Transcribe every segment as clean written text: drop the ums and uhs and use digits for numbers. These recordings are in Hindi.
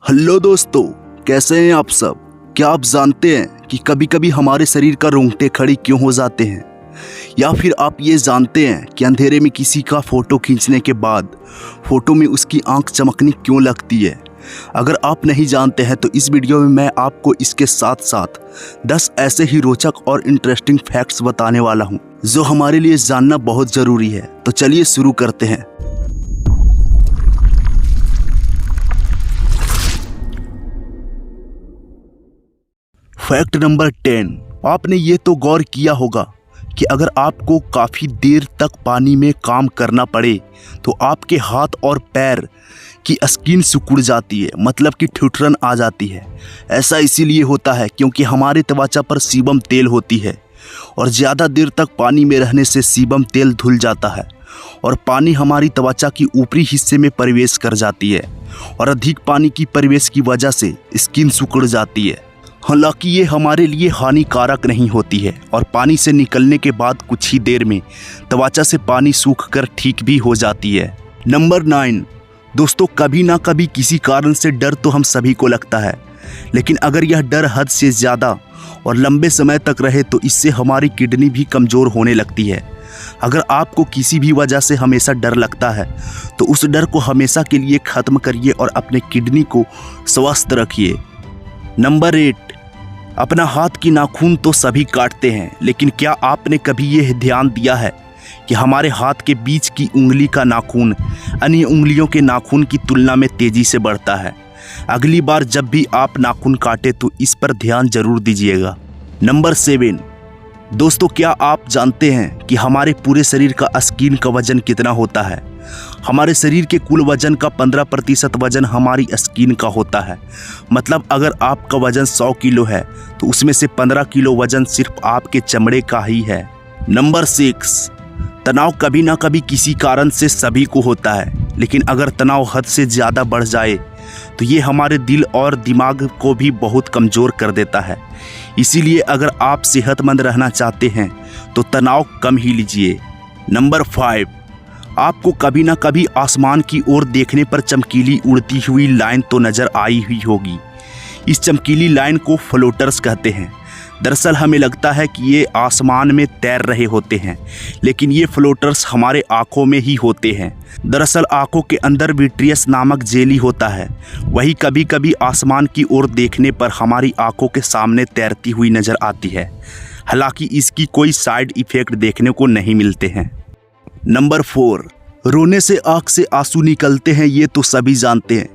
हेलो दोस्तों, कैसे हैं आप सब। क्या आप जानते हैं कि कभी कभी हमारे शरीर का रोंगटे खड़े क्यों हो जाते हैं, या फिर आप ये जानते हैं कि अंधेरे में किसी का फ़ोटो खींचने के बाद फ़ोटो में उसकी आंख चमकनी क्यों लगती है। अगर आप नहीं जानते हैं तो इस वीडियो में मैं आपको इसके साथ साथ 10 ऐसे ही रोचक और इंटरेस्टिंग फैक्ट्स बताने वाला हूँ जो हमारे लिए जानना बहुत ज़रूरी है। तो चलिए शुरू करते हैं। Fact number 10। आपने ये तो गौर किया होगा कि अगर आपको काफ़ी देर तक पानी में काम करना पड़े तो आपके हाथ और पैर की स्किन सिकुड़ जाती है, मतलब कि ठिठुरन आ जाती है। ऐसा इसीलिए होता है क्योंकि हमारे त्वचा पर सीबम तेल होती है और ज़्यादा देर तक पानी में रहने से सीबम तेल धुल जाता है और पानी हमारी त्वचा की ऊपरी हिस्से में प्रवेश कर जाती है और अधिक पानी की प्रवेश की वजह से स्किन सिकुड़ जाती है। हालांकि ये हमारे लिए हानिकारक नहीं होती है और पानी से निकलने के बाद कुछ ही देर में त्वचा से पानी सूखकर ठीक भी हो जाती है। नंबर 9। दोस्तों, कभी ना कभी किसी कारण से डर तो हम सभी को लगता है, लेकिन अगर यह डर हद से ज़्यादा और लंबे समय तक रहे तो इससे हमारी किडनी भी कमज़ोर होने लगती है। अगर आपको किसी भी वजह से हमेशा डर लगता है तो उस डर को हमेशा के लिए ख़त्म करिए और अपने किडनी को स्वस्थ रखिए। नंबर 8। अपना हाथ की नाखून तो सभी काटते हैं, लेकिन क्या आपने कभी यह ध्यान दिया है कि हमारे हाथ के बीच की उंगली का नाखून अन्य उंगलियों के नाखून की तुलना में तेज़ी से बढ़ता है। अगली बार जब भी आप नाखून काटें तो इस पर ध्यान जरूर दीजिएगा। नंबर 7। दोस्तों, क्या आप जानते हैं कि हमारे पूरे शरीर का स्किन का वजन कितना होता है। हमारे शरीर के कुल वजन का 15% वजन हमारी स्किन का होता है। मतलब अगर आपका वजन 100 किलो है तो उसमें से 15 किलो वजन सिर्फ आपके चमड़े का ही है। नंबर 6। तनाव कभी ना कभी किसी कारण से सभी को होता है, लेकिन अगर तनाव हद से ज़्यादा बढ़ जाए तो ये हमारे दिल और दिमाग को भी बहुत कमज़ोर कर देता है। इसीलिए अगर आप सेहतमंद रहना चाहते हैं तो तनाव कम ही लीजिए। नंबर 5। आपको कभी ना कभी आसमान की ओर देखने पर चमकीली उड़ती हुई लाइन तो नज़र आई हुई होगी। इस चमकीली लाइन को फ्लोटर्स कहते हैं। दरअसल हमें लगता है कि ये आसमान में तैर रहे होते हैं, लेकिन ये फ्लोटर्स हमारे आँखों में ही होते हैं। दरअसल आँखों के अंदर विट्रियस नामक जेली होता है, वही कभी कभी आसमान की ओर देखने पर हमारी आँखों के सामने तैरती हुई नज़र आती है। हालांकि इसकी कोई साइड इफ़ेक्ट देखने को नहीं मिलते हैं। नंबर 4। रोने से आँख से आंसू निकलते हैं, ये तो सभी जानते हैं,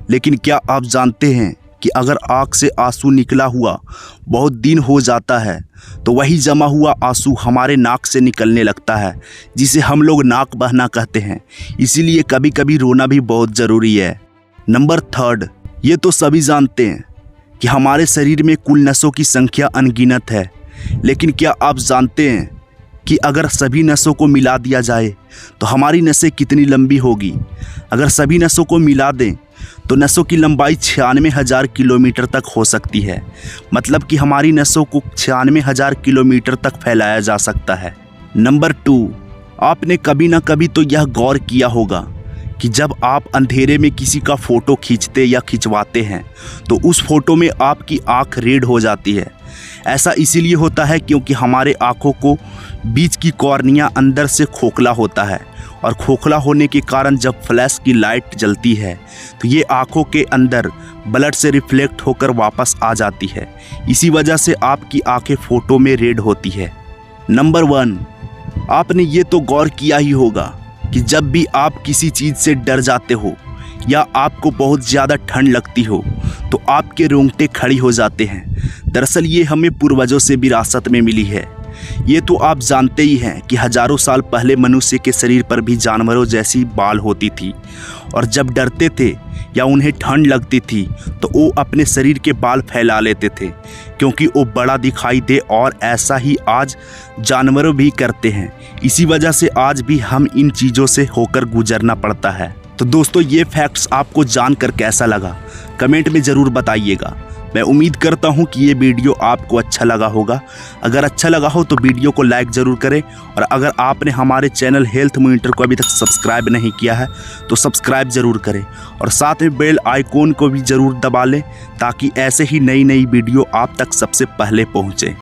लेकिन क्या आप जानते हैं कि अगर आँख से आंसू निकला हुआ बहुत दिन हो जाता है तो वही जमा हुआ आंसू हमारे नाक से निकलने लगता है, जिसे हम लोग नाक बहना कहते हैं। इसीलिए कभी कभी रोना भी बहुत ज़रूरी है। नंबर 3। ये तो सभी जानते हैं कि हमारे शरीर में कुल नसों की संख्या अनगिनत है, लेकिन क्या आप जानते हैं कि अगर सभी नसों को मिला दिया जाए तो हमारी नसें कितनी लंबी होगी। अगर सभी नसों को मिला दें तो नसों की लंबाई 96,000 किलोमीटर तक हो सकती है। मतलब कि हमारी नसों को 96,000 किलोमीटर तक फैलाया जा सकता है। नंबर 2। आपने कभी ना कभी तो यह गौर किया होगा कि जब आप अंधेरे में किसी का फ़ोटो खींचते या खिंचवाते हैं तो उस फ़ोटो में आपकी आँख रेड हो जाती है। ऐसा इसीलिए होता है क्योंकि हमारे आँखों को बीच की कॉर्निया अंदर से खोखला होता है और खोखला होने के कारण जब फ्लैश की लाइट जलती है तो ये आँखों के अंदर ब्लड से रिफ्लेक्ट होकर वापस आ जाती है। इसी वजह से आपकी आँखें फ़ोटो में रेड होती है। नंबर 1। आपने ये तो गौर किया ही होगा कि जब भी आप किसी चीज़ से डर जाते हो या आपको बहुत ज़्यादा ठंड लगती हो तो आपके रोंगटे खड़ी हो जाते हैं। दरअसल ये हमें पूर्वजों से विरासत में मिली है। ये तो आप जानते ही हैं कि हजारों साल पहले मनुष्य के शरीर पर भी जानवरों जैसी बाल होती थी और जब डरते थे या उन्हें ठंड लगती थी तो वो अपने शरीर के बाल फैला लेते थे क्योंकि वो बड़ा दिखाई दे, और ऐसा ही आज जानवरों भी करते हैं। इसी वजह से आज भी हम इन चीज़ों से होकर गुजरना पड़ता है। तो दोस्तों, ये फैक्ट्स आपको जानकर कैसा लगा कमेंट में ज़रूर बताइएगा। मैं उम्मीद करता हूं कि ये वीडियो आपको अच्छा लगा होगा। अगर अच्छा लगा हो तो वीडियो को लाइक ज़रूर करें, और अगर आपने हमारे चैनल हेल्थ मॉनिटर को अभी तक सब्सक्राइब नहीं किया है तो सब्सक्राइब ज़रूर करें, और साथ में बेल आइकॉन को भी ज़रूर दबा लें ताकि ऐसे ही नई नई वीडियो आप तक सबसे पहले पहुँचे।